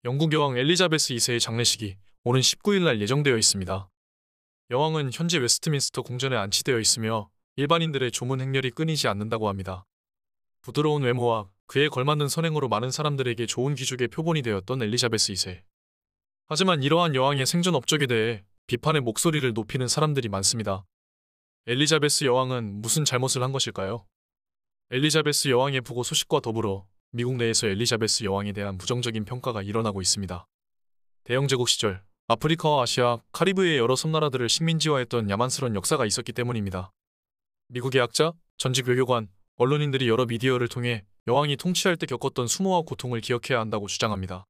영국 여왕 엘리자베스 2세의 장례식이 오는 19일 날 예정되어 있습니다. 여왕은 현재 웨스트민스터 궁전에 안치되어 있으며 일반인들의 조문 행렬이 끊이지 않는다고 합니다. 부드러운 외모와 그에 걸맞는 선행으로 많은 사람들에게 좋은 귀족의 표본이 되었던 엘리자베스 2세. 하지만 이러한 여왕의 생존 업적에 대해 비판의 목소리를 높이는 사람들이 많습니다. 엘리자베스 여왕은 무슨 잘못을 한 것일까요? 엘리자베스 여왕의 부고 소식과 더불어 미국 내에서 엘리자베스 여왕에 대한 부정적인 평가가 일어나고 있습니다. 대영제국 시절 아프리카와 아시아, 카리브해의 여러 섬나라들을 식민지화했던 야만스러운 역사가 있었기 때문입니다. 미국의 학자, 전직 외교관, 언론인들이 여러 미디어를 통해 여왕이 통치할 때 겪었던 수모와 고통을 기억해야 한다고 주장합니다.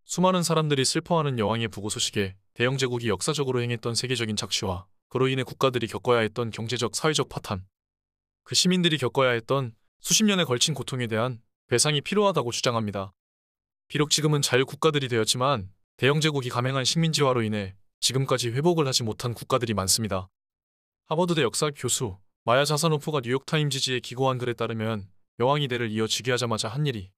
수많은 사람들이 슬퍼하는 여왕의 부고 소식에 대영제국이 역사적으로 행했던 세계적인 착취와 그로 인해 국가들이 겪어야 했던 경제적, 사회적 파탄, 그 시민들이 겪어야 했던 수십 년에 걸친 고통에 대한 배상이 필요하다고 주장합니다. 비록 지금은 자유국가들이 되었지만 대영제국이 감행한 식민지화로 인해 지금까지 회복을 하지 못한 국가들이 많습니다. 하버드대 역사 교수 마야 자사노프가 뉴욕타임지지에 기고한 글에 따르면 여왕이 대를 이어 즉위하자마자 한 일이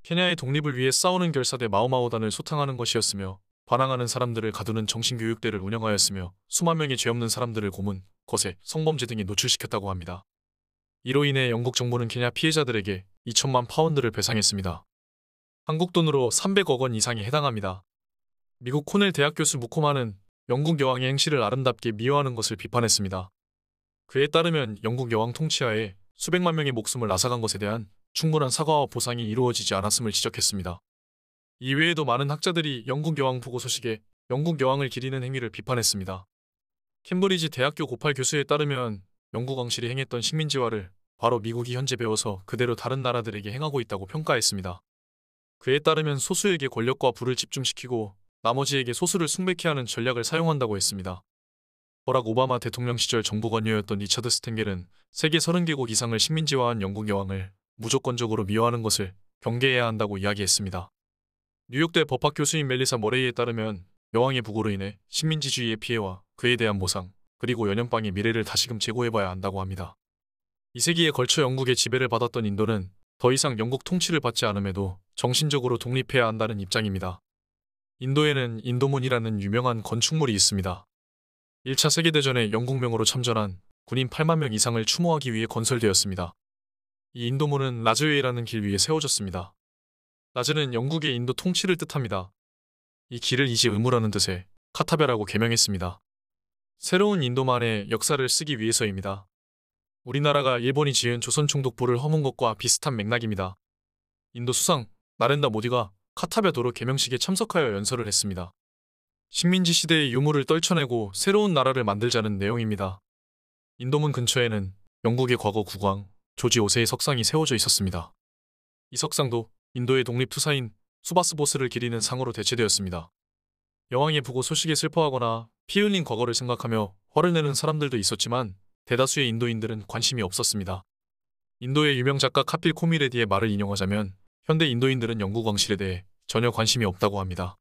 케냐의 독립을 위해 싸우는 결사대 마오마오단을 소탕하는 것이었으며 반항하는 사람들을 가두는 정신교육대를 운영하였으며 수만 명의 죄 없는 사람들을 고문, 거세, 성범죄 등에 노출시켰다고 합니다. 이로 인해 영국 정부는 케냐 피해자들에게 2천만 파운드를 배상했습니다. 한국 돈으로 300억 원 이상에 해당합니다. 미국 코넬 대학 교수 무코마는 영국 여왕의 행실을 아름답게 미화하는 것을 비판했습니다. 그에 따르면 영국 여왕 통치하에 수백만 명의 목숨을 앗아간 것에 대한 충분한 사과와 보상이 이루어지지 않았음을 지적했습니다. 이외에도 많은 학자들이 영국 여왕 부고 소식에 영국 여왕을 기리는 행위를 비판했습니다. 캠브리지 대학교 고팔 교수에 따르면 영국 왕실이 행했던 식민지화를 바로 미국이 현재 배워서 그대로 다른 나라들에게 행하고 있다고 평가했습니다. 그에 따르면 소수에게 권력과 부를 집중시키고 나머지에게 소수를 숭배케 하는 전략을 사용한다고 했습니다. 버락 오바마 대통령 시절 정부 관료였던 리처드 스텐겔은 세계 30개국 이상을 식민지화한 영국 여왕을 무조건적으로 미화하는 것을 경계해야 한다고 이야기했습니다. 뉴욕대 법학 교수인 멜리사 머레이에 따르면 여왕의 부고로 인해 식민지주의의 피해와 그에 대한 보상, 그리고 연연방의 미래를 다시금 재고해봐야 한다고 합니다. 2세기에 걸쳐 영국의 지배를 받았던 인도는 더 이상 영국 통치를 받지 않음에도 정신적으로 독립해야 한다는 입장입니다. 인도에는 인도문이라는 유명한 건축물이 있습니다. 1차 세계대전에 영국명으로 참전한 군인 8만 명 이상을 추모하기 위해 건설되었습니다. 이 인도문은 라즈웨이라는 길 위에 세워졌습니다. 라즈는 영국의 인도 통치를 뜻합니다. 이 길을 이제 의무라는 뜻의 카타베라고 개명했습니다. 새로운 인도만의 역사를 쓰기 위해서입니다. 우리나라가 일본이 지은 조선총독부를 허문 것과 비슷한 맥락입니다. 인도 수상 나렌다 모디가 카타베 도로 개명식에 참석하여 연설을 했습니다. 식민지 시대의 유물을 떨쳐내고 새로운 나라를 만들자는 내용입니다. 인도문 근처에는 영국의 과거 국왕 조지 5세의 석상이 세워져 있었습니다. 이 석상도 인도의 독립투사인 수바스 보스를 기리는 상으로 대체되었습니다. 여왕의 부고 소식에 슬퍼하거나 피 흘린 과거를 생각하며 화를 내는 사람들도 있었지만 대다수의 인도인들은 관심이 없었습니다. 인도의 유명 작가 카필 코미레디의 말을 인용하자면 현대 인도인들은 영국 왕실에 대해 전혀 관심이 없다고 합니다.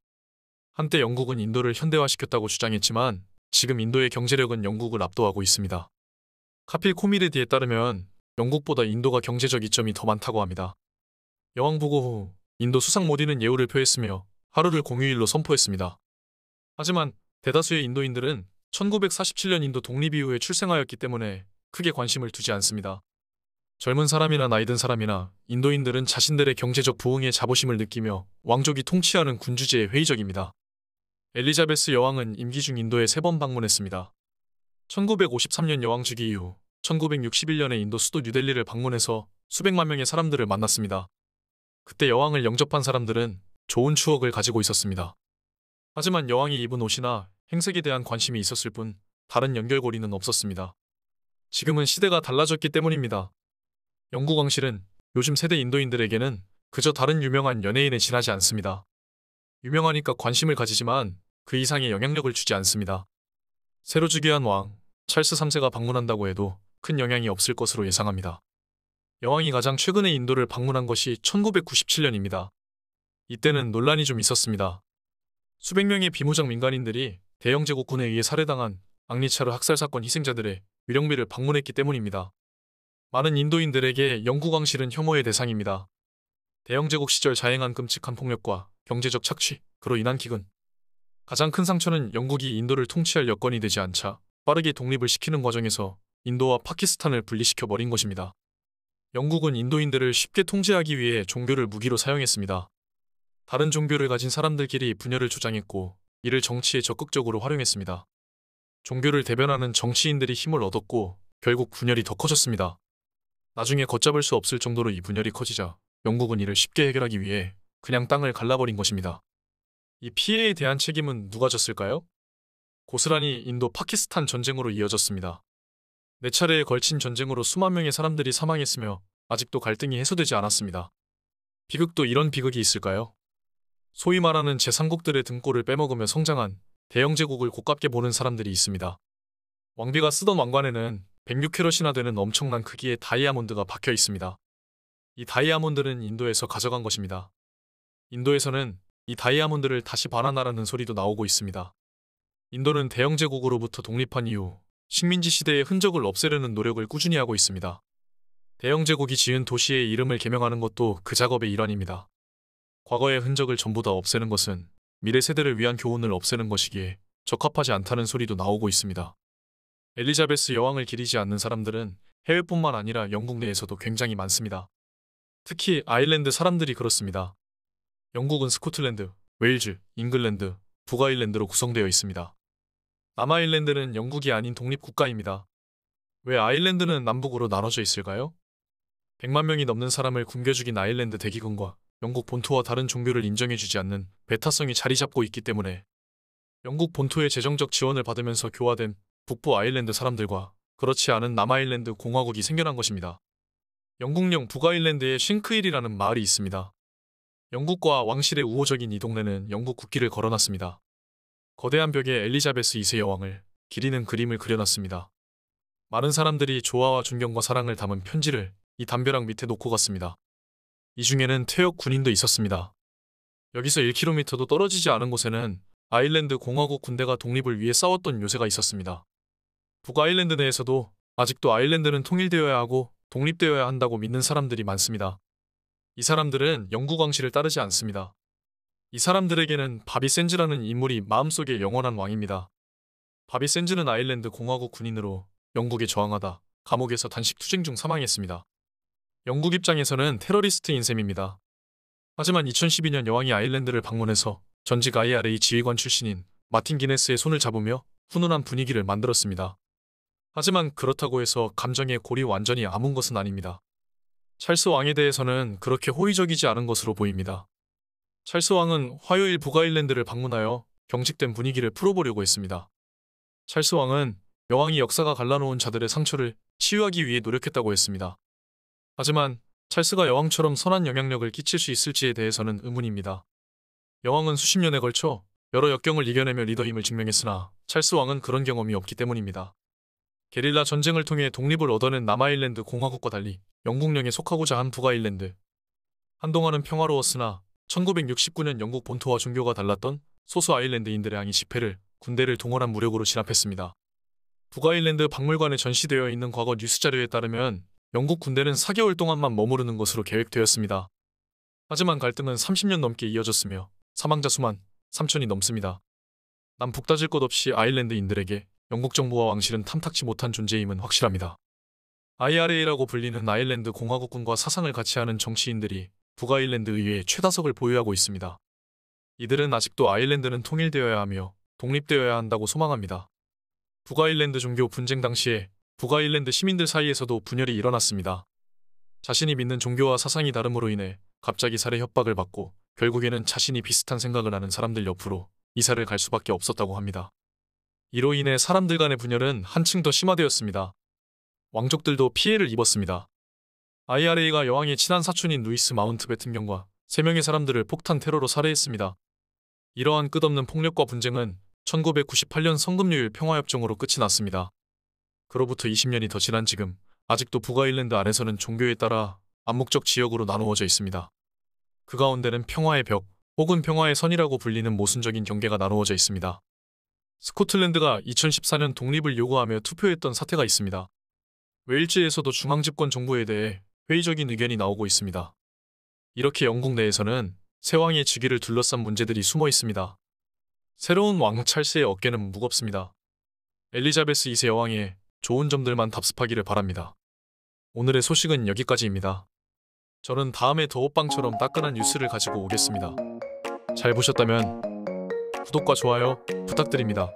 한때 영국은 인도를 현대화시켰다고 주장했지만 지금 인도의 경제력은 영국을 압도하고 있습니다. 카필 코미레디에 따르면 영국보다 인도가 경제적 이점이 더 많다고 합니다. 여왕 부고 후 인도 수상 모디는 예우를 표했으며 하루를 공휴일로 선포했습니다. 하지만 대다수의 인도인들은 1947년 인도 독립 이후에 출생하였기 때문에 크게 관심을 두지 않습니다. 젊은 사람이나 나이든 사람이나 인도인들은 자신들의 경제적 부흥에 자부심을 느끼며 왕족이 통치하는 군주제에 회의적입니다. 엘리자베스 여왕은 임기 중 인도에 3번 방문했습니다. 1953년 여왕 즉위 이후 1961년에 인도 수도 뉴델리를 방문해서 수백만 명의 사람들을 만났습니다. 그때 여왕을 영접한 사람들은 좋은 추억을 가지고 있었습니다. 하지만 여왕이 입은 옷이나 행색에 대한 관심이 있었을 뿐 다른 연결고리는 없었습니다. 지금은 시대가 달라졌기 때문입니다. 영국 왕실은 요즘 세대 인도인들에게는 그저 다른 유명한 연예인에 지나지 않습니다. 유명하니까 관심을 가지지만 그 이상의 영향력을 주지 않습니다. 새로 즉위한 왕 찰스 3세가 방문한다고 해도 큰 영향이 없을 것으로 예상합니다. 여왕이 가장 최근에 인도를 방문한 것이 1997년입니다. 이때는 논란이 좀 있었습니다. 수백 명의 비무장 민간인들이 대영제국군에 의해 살해당한 앙리차르 학살 사건 희생자들의 위령비를 방문했기 때문입니다. 많은 인도인들에게 영국 왕실은 혐오의 대상입니다. 대영제국 시절 자행한 끔찍한 폭력과 경제적 착취,그로 인한 기근. 가장 큰 상처는 영국이 인도를 통치할 여건이 되지 않자 빠르게 독립을 시키는 과정에서 인도와 파키스탄을 분리시켜 버린 것입니다. 영국은 인도인들을 쉽게 통제하기 위해 종교를 무기로 사용했습니다. 다른 종교를 가진 사람들끼리 분열을 조장했고 이를 정치에 적극적으로 활용했습니다. 종교를 대변하는 정치인들이 힘을 얻었고 결국 분열이 더 커졌습니다. 나중에 걷잡을 수 없을 정도로 이 분열이 커지자 영국은 이를 쉽게 해결하기 위해 그냥 땅을 갈라버린 것입니다. 이 피해에 대한 책임은 누가 졌을까요? 고스란히 인도 파키스탄 전쟁으로 이어졌습니다. 4차례에 걸친 전쟁으로 수만 명의 사람들이 사망했으며 아직도 갈등이 해소되지 않았습니다. 비극도 이런 비극이 있을까요? 소위 말하는 제3국들의 등골을 빼먹으며 성장한 대영 제국을 고깝게 보는 사람들이 있습니다. 왕비가 쓰던 왕관에는 106캐럿이나 되는 엄청난 크기의 다이아몬드가 박혀 있습니다. 이 다이아몬드는 인도에서 가져간 것입니다. 인도에서는 이 다이아몬드를 다시 반환하라는 소리도 나오고 있습니다. 인도는 대영 제국으로부터 독립한 이후 식민지 시대의 흔적을 없애려는 노력을 꾸준히 하고 있습니다. 대영 제국이 지은 도시의 이름을 개명하는 것도 그 작업의 일환입니다. 과거의 흔적을 전부 다 없애는 것은 미래 세대를 위한 교훈을 없애는 것이기에 적합하지 않다는 소리도 나오고 있습니다. 엘리자베스 여왕을 기리지 않는 사람들은 해외뿐만 아니라 영국 내에서도 굉장히 많습니다. 특히 아일랜드 사람들이 그렇습니다. 영국은 스코틀랜드, 웨일즈, 잉글랜드, 북아일랜드로 구성되어 있습니다. 남아일랜드는 영국이 아닌 독립국가입니다. 왜 아일랜드는 남북으로 나눠져 있을까요? 100만 명이 넘는 사람을 굶겨 죽인 아일랜드 대기근과 영국 본토와 다른 종교를 인정해주지 않는 배타성이 자리 잡고 있기 때문에 영국 본토의 재정적 지원을 받으면서 교화된 북부 아일랜드 사람들과 그렇지 않은 남아일랜드 공화국이 생겨난 것입니다. 영국령 북아일랜드에 싱크힐이라는 마을이 있습니다. 영국과 왕실의 우호적인 이 동네는 영국 국기를 걸어놨습니다. 거대한 벽에 엘리자베스 2세 여왕을 기리는 그림을 그려놨습니다. 많은 사람들이 조화와 존경과 사랑을 담은 편지를 이 담벼락 밑에 놓고 갔습니다. 이 중에는 퇴역 군인도 있었습니다. 여기서 1km도 떨어지지 않은 곳에는 아일랜드 공화국 군대가 독립을 위해 싸웠던 요새가 있었습니다. 북아일랜드 내에서도 아직도 아일랜드는 통일되어야 하고 독립되어야 한다고 믿는 사람들이 많습니다. 이 사람들은 영국 왕실을 따르지 않습니다. 이 사람들에게는 바비 센즈라는 인물이 마음속의 영원한 왕입니다. 바비 센즈는 아일랜드 공화국 군인으로 영국에 저항하다 감옥에서 단식 투쟁 중 사망했습니다. 영국 입장에서는 테러리스트인 셈입니다. 하지만 2012년 여왕이 아일랜드를 방문해서 전직 IRA 지휘관 출신인 마틴 기네스의 손을 잡으며 훈훈한 분위기를 만들었습니다. 하지만 그렇다고 해서 감정의 골이 완전히 아문 것은 아닙니다. 찰스 왕에 대해서는 그렇게 호의적이지 않은 것으로 보입니다. 찰스 왕은 화요일 북아일랜드를 방문하여 경직된 분위기를 풀어보려고 했습니다. 찰스 왕은 여왕이 역사가 갈라놓은 자들의 상처를 치유하기 위해 노력했다고 했습니다. 하지만 찰스가 여왕처럼 선한 영향력을 끼칠 수 있을지에 대해서는 의문입니다. 여왕은 수십 년에 걸쳐 여러 역경을 이겨내며 리더임을 증명했으나 찰스 왕은 그런 경험이 없기 때문입니다. 게릴라 전쟁을 통해 독립을 얻어낸 남아일랜드 공화국과 달리 영국령에 속하고자 한 북아일랜드. 한동안은 평화로웠으나 1969년 영국 본토와 종교가 달랐던 소수 아일랜드인들의 항의 집회를 군대를 동원한 무력으로 진압했습니다. 북아일랜드 박물관에 전시되어 있는 과거 뉴스 자료에 따르면 영국 군대는 4개월 동안만 머무르는 것으로 계획되었습니다. 하지만 갈등은 30년 넘게 이어졌으며 사망자 수만 3천이 넘습니다. 남북 따질 것 없이 아일랜드인들에게 영국 정부와 왕실은 탐탁치 못한 존재임은 확실합니다. IRA라고 불리는 아일랜드 공화국군과 사상을 같이 하는 정치인들이 북아일랜드 의회의 최다석을 보유하고 있습니다. 이들은 아직도 아일랜드는 통일되어야 하며 독립되어야 한다고 소망합니다. 북아일랜드 종교 분쟁 당시에 북아일랜드 시민들 사이에서도 분열이 일어났습니다. 자신이 믿는 종교와 사상이 다름으로 인해 갑자기 살해 협박을 받고 결국에는 자신이 비슷한 생각을 하는 사람들 옆으로 이사를 갈 수밖에 없었다고 합니다. 이로 인해 사람들 간의 분열은 한층 더 심화되었습니다. 왕족들도 피해를 입었습니다. IRA가 여왕의 친한 사촌인 루이스 마운트베튼경과 3명의 사람들을 폭탄 테러로 살해했습니다. 이러한 끝없는 폭력과 분쟁은 1998년 성금요일 평화협정으로 끝이 났습니다. 그로부터 20년이 더 지난 지금 아직도 북아일랜드 안에서는 종교에 따라 암묵적 지역으로 나누어져 있습니다. 그 가운데는 평화의 벽 혹은 평화의 선이라고 불리는 모순적인 경계가 나누어져 있습니다. 스코틀랜드가 2014년 독립을 요구하며 투표했던 사태가 있습니다. 웨일즈에서도 중앙집권 정부에 대해 회의적인 의견이 나오고 있습니다. 이렇게 영국 내에서는 새 왕의 즉위를 둘러싼 문제들이 숨어 있습니다. 새로운 왕 찰스의 어깨는 무겁습니다. 엘리자베스 2세 여왕의 좋은 점들만 답습하기를 바랍니다. 오늘의 소식은 여기까지입니다. 저는 다음에 더 호빵처럼 따끈한 뉴스를 가지고 오겠습니다. 잘 보셨다면 구독과 좋아요 부탁드립니다.